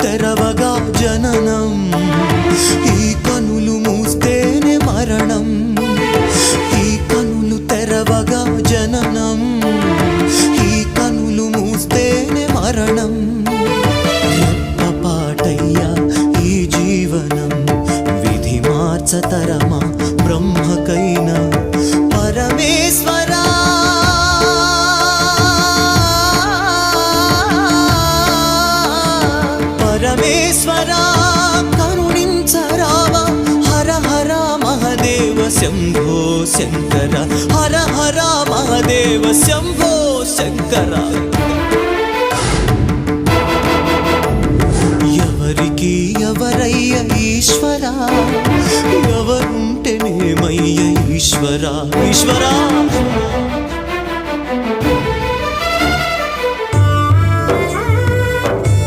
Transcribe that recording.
తెరవగా జననం, ఈ కనులు మూస్తేనే మరణం. ఈ కనులు తెరవగా జననం, ఈ కనులు మూస్తేనే మరణం. రెప్పపాటయ్యా ఈ జీవనం, విధి మార్చతరమా బ్రహ్మకైనా. పరమేశ్వరా పరమేశ్వరా కరుణించరావా. హర హర మహదేవ శంభో శంకర, హర హర మహదేవ శంభో శంకర. ఎవరికి ఎవరయ్య ఈశ్వరా, ఎవరుంటేనేమయ్య ఈశ్వరా. ఈశ్వరా